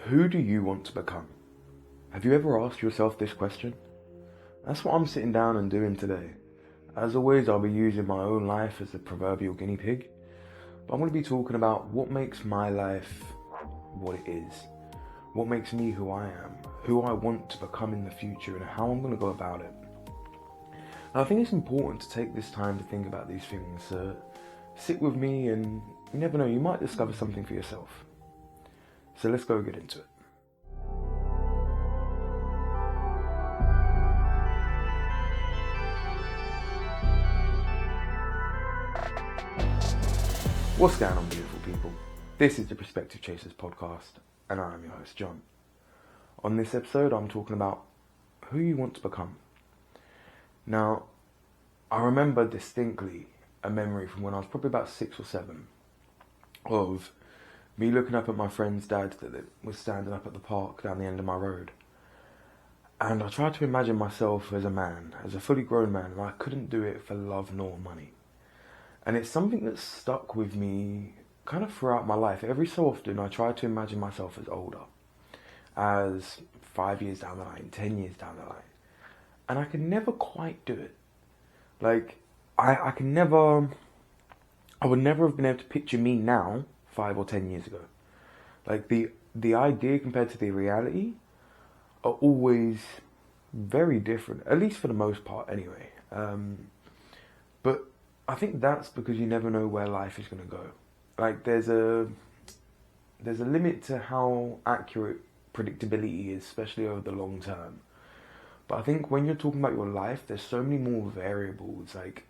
Who do you want to become? Have you ever asked yourself this question? That's what I'm sitting down and doing today. As always, I'll be using my own life as the proverbial guinea pig, but I'm going to be talking about what makes my life what it is, what makes me who I am, who I want to become in the future, and how I'm going to go about it. Now, I think it's important to take this time to think about these things. Sit with me, and you never know, you might discover something for yourself. So let's go get into it. What's going on, beautiful people? This is the Perspective Chasers podcast, and I am your host, John. On this episode, I'm talking about who you want to become. Now, I remember distinctly a memory from when I was probably about 6 or 7 of me looking up at my friend's dad that was standing up at the park down the end of my road. And I tried to imagine myself as a man, as a fully grown man, and I couldn't do it for love nor money. And it's something that's stuck with me kind of throughout my life. Every so often I try to imagine myself as older, as 5 years down the line, 10 years down the line. And I can never quite do it. Like, I would never have been able to picture me now, 5 or 10 years ago. Like, the idea compared to the reality are always very different, at least for the most part anyway. But I think that's because you never know where life is going to go. Like, there's a limit to how accurate predictability is, especially over the long term. But I think when you're talking about your life, there's so many more variables. Like,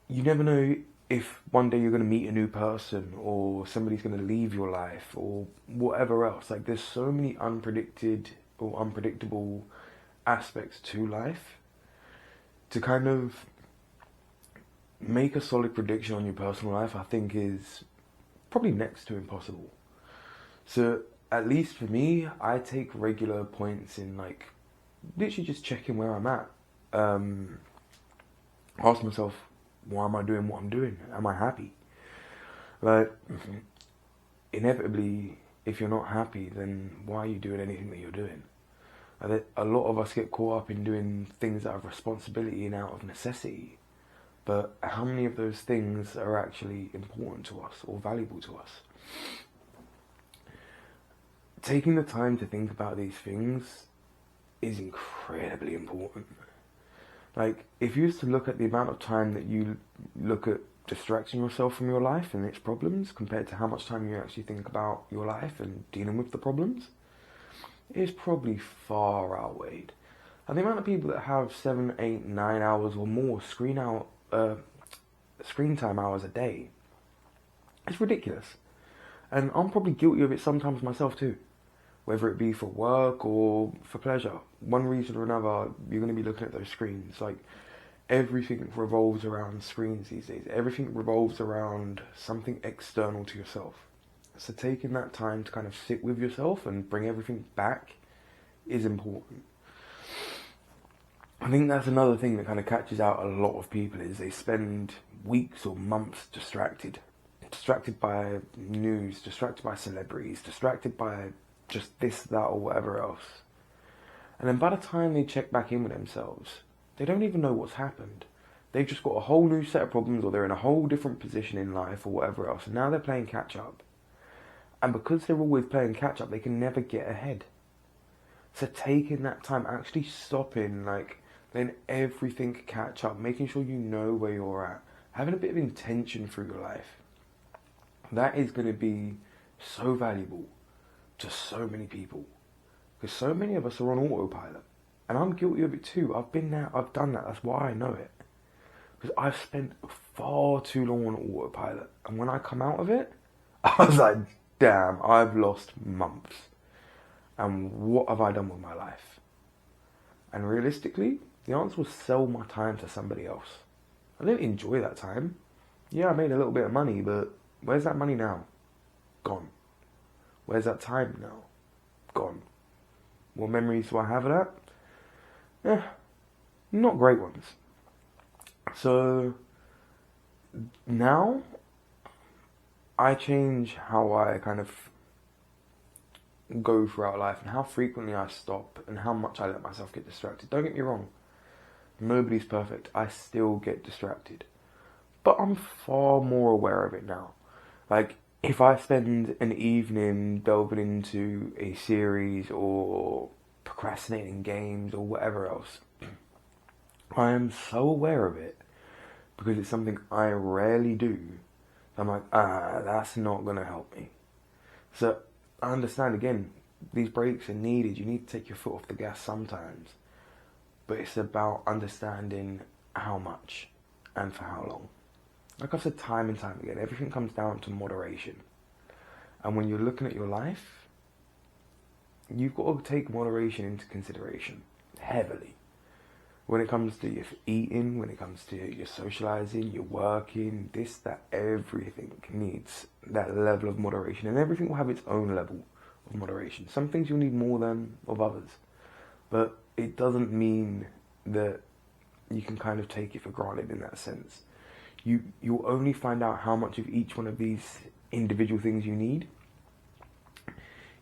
you never know if one day you're going to meet a new person, or somebody's going to leave your life, or whatever else. Like, there's so many unpredicted or unpredictable aspects to life. To kind of make a solid prediction on your personal life, I think, is probably next to impossible. So, at least for me, I take regular points in, like, literally just checking where I'm at. Ask myself, why am I doing what I'm doing? Am I happy? Like, inevitably, if you're not happy, then why are you doing anything that you're doing? A lot of us get caught up in doing things out of responsibility and out of necessity. But how many of those things are actually important to us or valuable to us? Taking the time to think about these things is incredibly important. Like, if you used to look at the amount of time that you look at distracting yourself from your life and its problems compared to how much time you actually think about your life and dealing with the problems, it's probably far outweighed. And the amount of people that have 7, 8, 9 hours or more screen time hours a day, it's ridiculous. And I'm probably guilty of it sometimes myself too. Whether it be for work or for pleasure. One reason or another, you're going to be looking at those screens. Like, everything revolves around screens these days. Everything revolves around something external to yourself. So taking that time to kind of sit with yourself and bring everything back is important. I think that's another thing that kind of catches out a lot of people, is they spend weeks or months distracted by news, distracted by celebrities, distracted by just this, that, or whatever else. And then by the time they check back in with themselves, they don't even know what's happened. They've just got a whole new set of problems, or they're in a whole different position in life, or whatever else. And now they're playing catch up. And because they're always playing catch up, they can never get ahead. So taking that time, actually stopping, like, letting everything catch up, making sure you know where you're at, having a bit of intention through your life, that is going to be so valuable to so many people. Because so many of us are on autopilot. And I'm guilty of it too. I've been there, I've done that, that's why I know it. Because I've spent far too long on autopilot. And when I come out of it, I was like, damn, I've lost months. And what have I done with my life? And realistically, the answer was sell my time to somebody else. I didn't enjoy that time. Yeah, I made a little bit of money, but where's that money now? Gone. Where's that time now? Gone. What memories do I have of that? Not great ones. So now I change how I kind of go throughout life and how frequently I stop and how much I let myself get distracted. Don't get me wrong, nobody's perfect. I still get distracted. But I'm far more aware of it now. Like, if I spend an evening delving into a series or procrastinating games or whatever else, I am so aware of it because it's something I rarely do. I'm like, that's not going to help me. So I understand, again, these breaks are needed. You need to take your foot off the gas sometimes. But it's about understanding how much and for how long. Like I've said time and time again, everything comes down to moderation. And when you're looking at your life, you've got to take moderation into consideration heavily. When it comes to your eating, when it comes to your socializing, your working, this, that, everything needs that level of moderation. And everything will have its own level of moderation. Some things you'll need more than of others. But it doesn't mean that you can kind of take it for granted in that sense. You'll only find out how much of each one of these individual things you need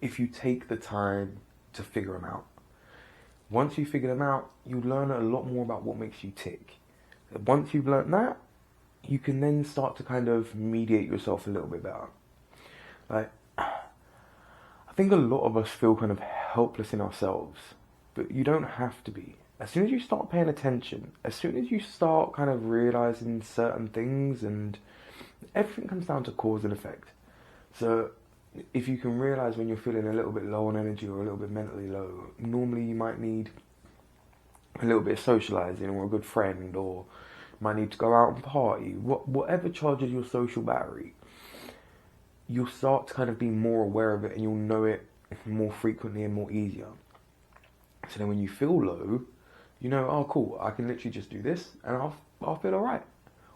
if you take the time to figure them out. Once you figure them out, you learn a lot more about what makes you tick. Once you've learned that, you can then start to kind of mediate yourself a little bit better. Like, I think a lot of us feel kind of helpless in ourselves, but you don't have to be. As soon as you start paying attention, as soon as you start kind of realizing certain things, and everything comes down to cause and effect. So if you can realize when you're feeling a little bit low on energy or a little bit mentally low, normally you might need a little bit of socializing or a good friend, or might need to go out and party. Whatever charges your social battery, you'll start to kind of be more aware of it, and you'll know it more frequently and more easier. So then when you feel low, you know, oh cool, I can literally just do this and I'll feel alright.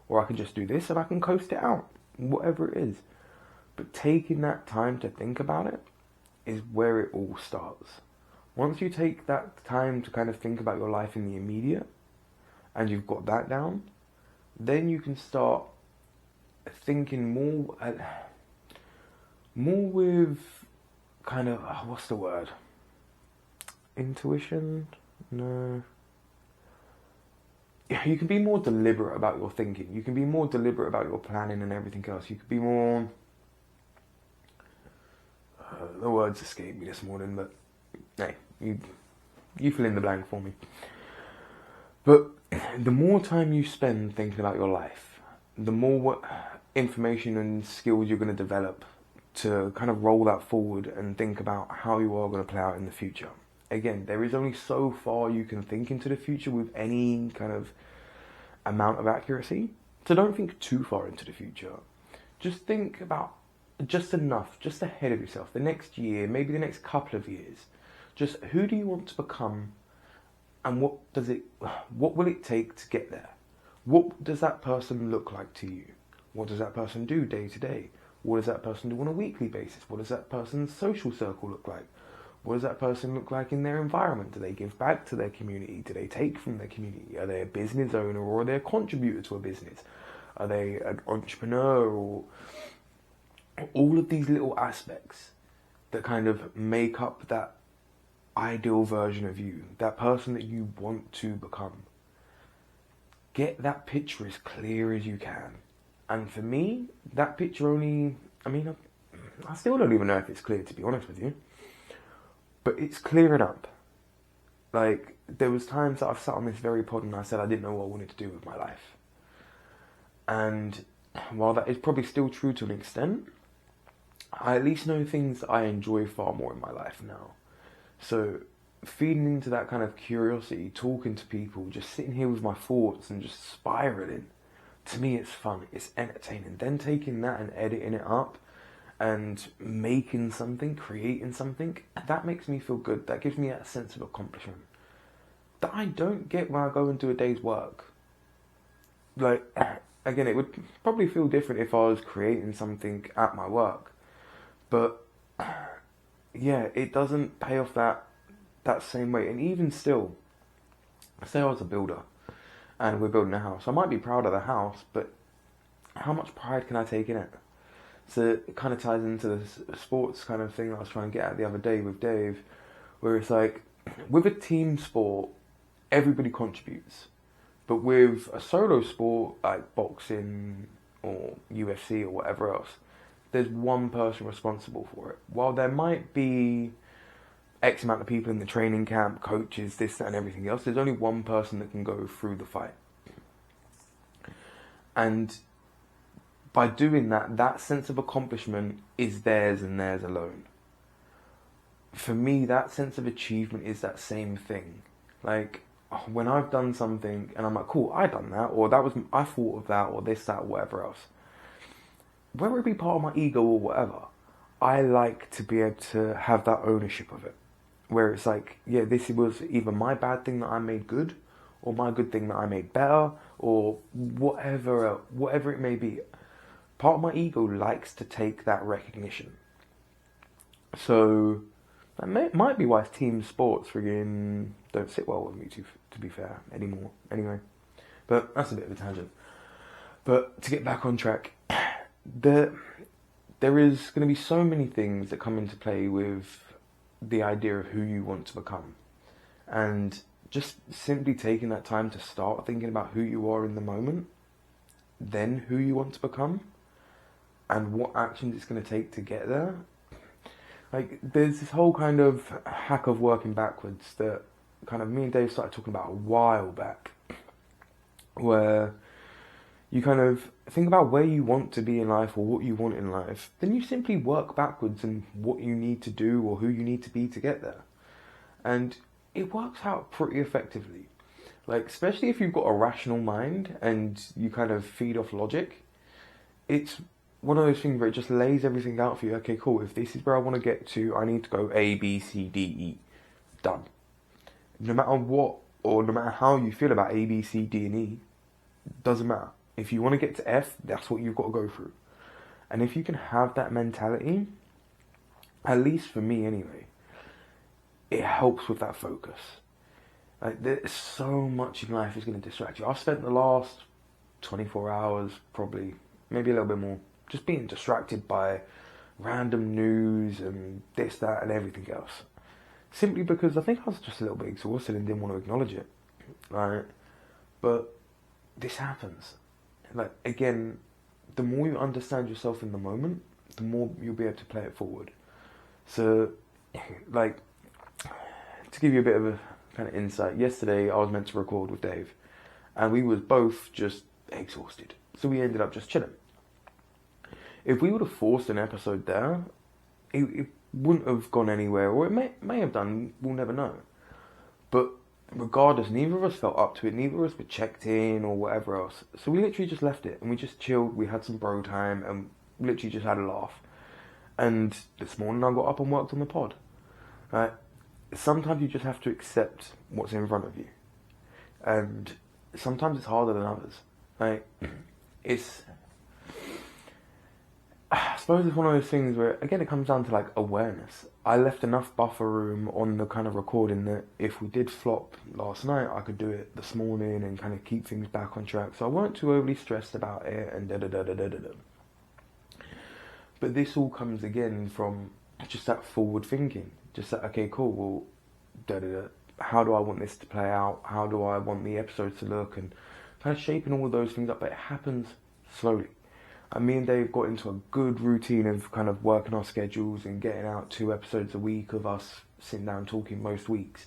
Or I can just do this and I can coast it out. Whatever it is. But taking that time to think about it is where it all starts. Once you take that time to kind of think about your life in the immediate, and you've got that down, then you can start thinking more with kind of, what's the word? Intuition? No. You can be more deliberate about your thinking. You can be more deliberate about your planning and everything else. You could be more... the words escaped me this morning, but hey, you fill in the blank for me. But the more time you spend thinking about your life, the more information and skills you're going to develop to kind of roll that forward and think about how you are going to play out in the future. Again, there is only so far you can think into the future with any kind of amount of accuracy. So don't think too far into the future. Just think about just enough, just ahead of yourself, the next year, maybe the next couple of years. Just who do you want to become, and what will it take to get there? What does that person look like to you? What does that person do day to day? What does that person do on a weekly basis? What does that person's social circle look like? What does that person look like in their environment? Do they give back to their community? Do they take from their community? Are they a business owner, or are they a contributor to a business? Are they an entrepreneur, or all of these little aspects that kind of make up that ideal version of you, that person that you want to become. Get that picture as clear as you can. And for me, that picture I still don't even know if it's clear, to be honest with you. But it's clearing up. Like, there was times that I've sat on this very pod and I said I didn't know what I wanted to do with my life. And while that is probably still true to an extent, I at least know things that I enjoy far more in my life now. So feeding into that kind of curiosity, talking to people, just sitting here with my thoughts and just spiraling, to me it's fun, it's entertaining. Then taking that and editing it up and making something, creating something, that makes me feel good. That gives me a sense of accomplishment that I don't get when I go and do a day's work. Like, again, it would probably feel different if I was creating something at my work. But yeah, it doesn't pay off that same way. And even still, say I was a builder and we're building a house. I might be proud of the house, but how much pride can I take in it? So it kind of ties into the sports kind of thing that I was trying to get at the other day with Dave, where it's like, with a team sport, everybody contributes. But with a solo sport like boxing or UFC or whatever else, there's one person responsible for it. While there might be X amount of people in the training camp, coaches, this, that, and everything else, there's only one person that can go through the fight. And by doing that, that sense of accomplishment is theirs and theirs alone. For me, that sense of achievement is that same thing. Like, when I've done something and I'm like, cool, I done that, or I thought of that, or this, that, or whatever else. Whether it be part of my ego or whatever, I like to be able to have that ownership of it. Where it's like, yeah, this was either my bad thing that I made good, or my good thing that I made better, or whatever it may be. Part of my ego likes to take that recognition. So that might be why team sports friggin' don't sit well with me, to be fair, anymore. Anyway, but that's a bit of a tangent. But to get back on track, there is going to be so many things that come into play with the idea of who you want to become. And just simply taking that time to start thinking about who you are in the moment, then who you want to become, and what actions it's going to take to get there. Like, there's this whole kind of hack of working backwards that kind of me and Dave started talking about a while back, where you kind of think about where you want to be in life or what you want in life, then you simply work backwards and what you need to do or who you need to be to get there. And it works out pretty effectively. Like, especially if you've got a rational mind and you kind of feed off logic, it's one of those things where it just lays everything out for you. Okay, cool, if this is where I want to get to, I need to go A, B, C, D, E. Done. No matter what, or no matter how you feel about A, B, C, D, and E, doesn't matter. If you want to get to F, that's what you've got to go through. And if you can have that mentality, at least for me anyway, it helps with that focus. Like, there's so much in life is going to distract you. I've spent the last 24 hours, probably, maybe a little bit more, just being distracted by random news and this, that, and everything else. Simply because I think I was just a little bit exhausted and didn't want to acknowledge it. Right? But this happens. Like, again, the more you understand yourself in the moment, the more you'll be able to play it forward. So, like, to give you a bit of a kind of insight, yesterday I was meant to record with Dave, and we was both just exhausted. So we ended up just chilling. If we would have forced an episode there, it wouldn't have gone anywhere, or it may have done, we'll never know. But regardless, neither of us felt up to it, neither of us were checked in or whatever else. So we literally just left it, and we just chilled, we had some bro time, and literally just had a laugh. And this morning I got up and worked on the pod. Right? Sometimes you just have to accept what's in front of you. And sometimes it's harder than others. Like, I suppose it's one of those things where, again, it comes down to, like, awareness. I left enough buffer room on the kind of recording that if we did flop last night, I could do it this morning and kind of keep things back on track. So I weren't too overly stressed about it and da-da-da-da-da-da. But this all comes, again, from just that forward thinking. Just that, okay, cool, well, da-da-da. How do I want this to play out? How do I want the episodes to look? And kind of shaping all of those things up. But it happens slowly. And me and Dave got into a good routine of kind of working our schedules and getting out 2 episodes a week of us sitting down talking most weeks.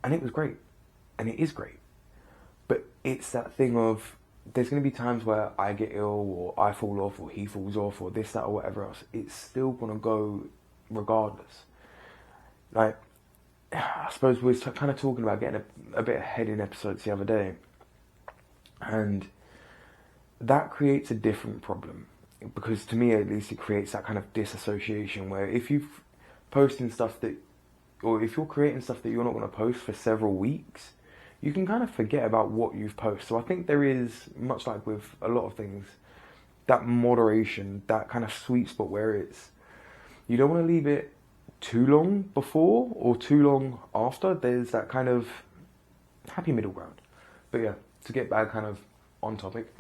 And it was great. And it is great. But it's that thing of, there's going to be times where I get ill or I fall off or he falls off or this, that, or whatever else. It's still going to go regardless. Like, I suppose we were kind of talking about getting a bit ahead in episodes the other day. And that creates a different problem, because to me at least it creates that kind of disassociation where if you're posting stuff that, or if you're creating stuff that you're not going to post for several weeks, you can kind of forget about what you've posted. So I think there is, much like with a lot of things, that moderation, that kind of sweet spot where it's, you don't want to leave it too long before or too long after. There's that kind of happy middle ground. But yeah, to get back kind of on topic,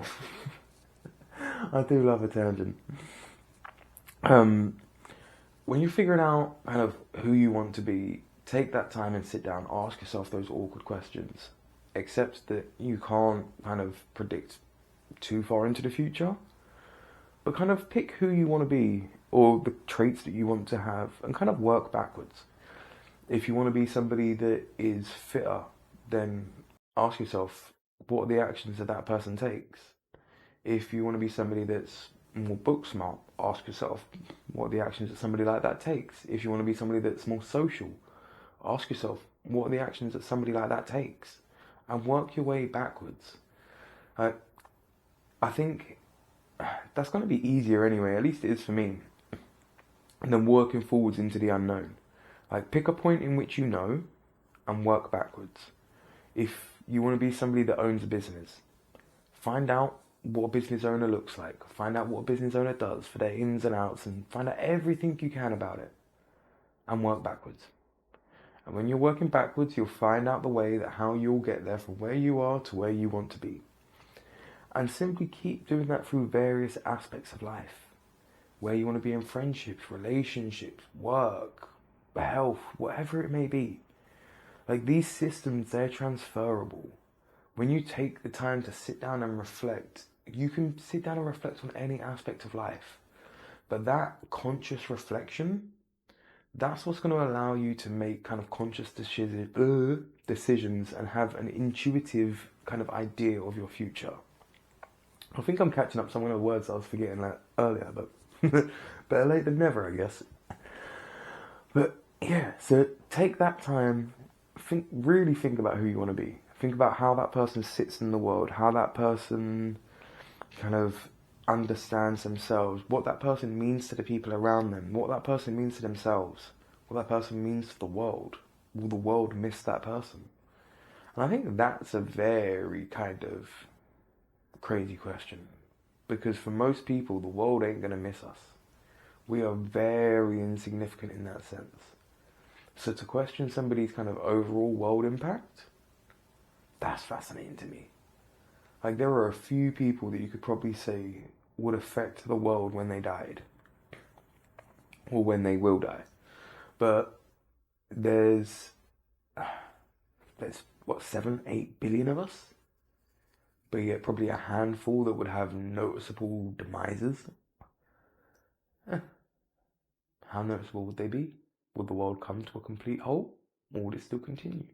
I do love a tangent. Um, when you're figuring out kind of who you want to be, take that time and sit down, ask yourself those awkward questions. Accept that you can't kind of predict too far into the future, but kind of pick who you want to be or the traits that you want to have and kind of work backwards. If you want to be somebody that is fitter, then ask yourself what are the actions that that person takes. If you want to be somebody that's more book smart, ask yourself what are the actions that somebody like that takes. If you want to be somebody that's more social, ask yourself what are the actions that somebody like that takes, and work your way backwards. Uh, I think that's going to be easier anyway, at least it is for me, than working forwards into the unknown. Like, pick a point in which you know and work backwards. If you want to be somebody that owns a business, find out what a business owner looks like. Find out what a business owner does for their ins and outs and find out everything you can about it and work backwards. And when you're working backwards, you'll find out the way that how you'll get there from where you are to where you want to be. And simply keep doing that through various aspects of life. Where you want to be in friendships, relationships, work, health, whatever it may be. Like, these systems, they're transferable. When you take the time to sit down and reflect, you can sit down and reflect on any aspect of life. But that conscious reflection, that's what's going to allow you to make kind of conscious decisions and have an intuitive kind of idea of your future. I think I'm catching up some of the words I was forgetting earlier, but better late than never, I guess. But yeah, so take that time, really think about who you want to be. Think about how that person sits in the world, how that person kind of understands themselves, what that person means to the people around them, what that person means to themselves, what that person means to the world. Will the world miss that person? And I think that's a very kind of crazy question, because for most people, the world ain't going to miss us. We are very insignificant in that sense. So to question somebody's kind of overall world impact, that's fascinating to me. Like, there are a few people that you could probably say would affect the world when they died. Or when they will die. But there's what, 7, 8 billion of us? But yet probably a handful that would have noticeable demises. How noticeable would they be? Would the world come to a complete halt? Or would it still continue?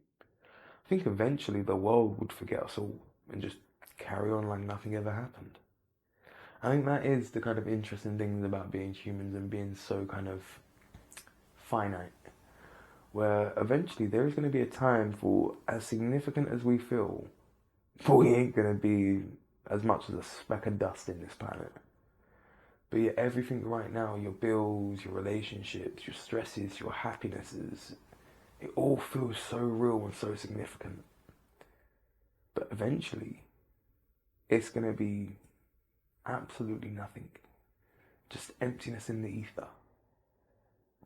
I think eventually the world would forget us all and just carry on like nothing ever happened. I think that is the kind of interesting things about being humans and being so kind of finite. Where eventually there is going to be a time for, as significant as we feel, we ain't going to be as much as a speck of dust in this planet. But yet everything right now, your bills, your relationships, your stresses, your happinesses, it all feels so real and so significant. But eventually, it's going to be absolutely nothing. Just emptiness in the ether.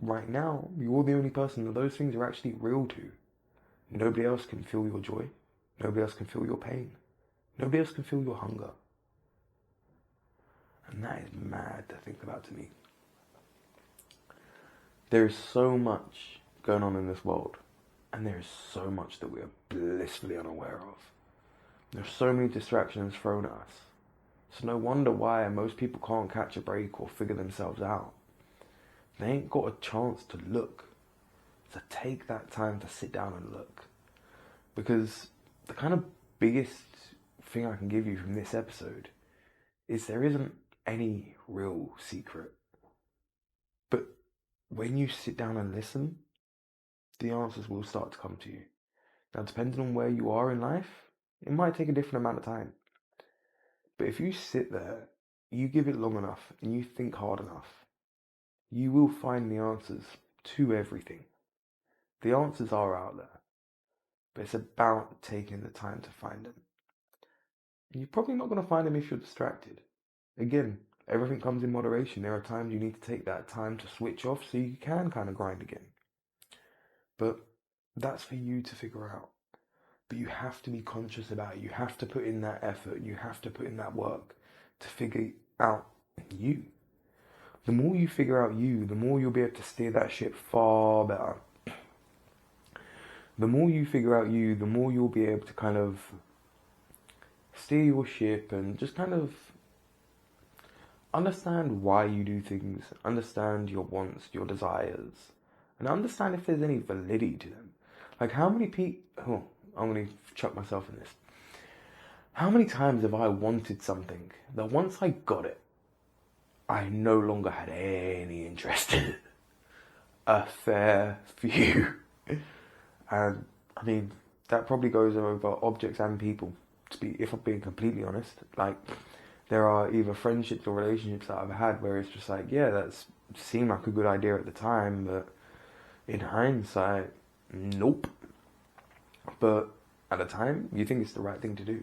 Right now, you're the only person that those things are actually real to. Nobody else can feel your joy. Nobody else can feel your pain. Nobody else can feel your hunger. And that is mad to think about to me. There is so much going on in this world, and there is so much that we are blissfully unaware of. There's so many distractions thrown at us. It's no wonder why most people can't catch a break or figure themselves out. They ain't got a chance to look. So take that time to sit down and look. Because the kind of biggest thing I can give you from this episode is there isn't any real secret. But when you sit down and listen, the answers will start to come to you. Now, depending on where you are in life, it might take a different amount of time. But if you sit there, you give it long enough, and you think hard enough, you will find the answers to everything. The answers are out there, but it's about taking the time to find them. And you're probably not going to find them if you're distracted. Again, everything comes in moderation. There are times you need to take that time to switch off so you can kind of grind again. But that's for you to figure out. But you have to be conscious about it. You have to put in that effort. You have to put in that work to figure out you. The more you figure out you, the more you'll be able to steer that ship far better. The more you figure out you, the more you'll be able to kind of steer your ship and just kind of understand why you do things, understand your wants, your desires, and understand if there's any validity to them. Like how many people, I'm going to chuck myself in this. How many times have I wanted something that once I got it, I no longer had any interest in it? A fair few. And I mean, that probably goes over objects and people, if I'm being completely honest. Like, there are either friendships or relationships that I've had where it's just like, yeah, that seemed like a good idea at the time, but in hindsight, nope. But at the time, you think it's the right thing to do.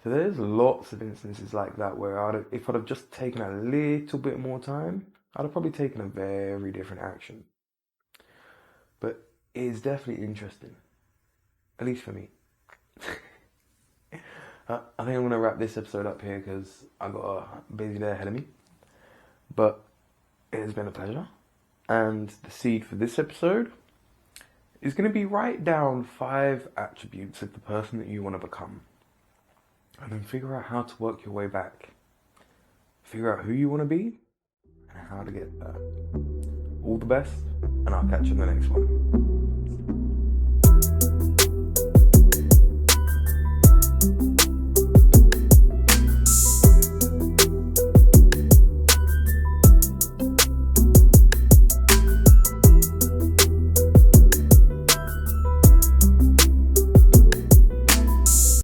So there's lots of instances like that where if I'd have just taken a little bit more time, I'd have probably taken a very different action. But it is definitely interesting, at least for me. I think I'm going to wrap this episode up here because I've got a busy day ahead of me. But it has been a pleasure. And the seed for this episode is going to be write down 5 attributes of the person that you want to become. And then figure out how to work your way back. Figure out who you want to be and how to get there. All the best, and I'll catch you in the next one.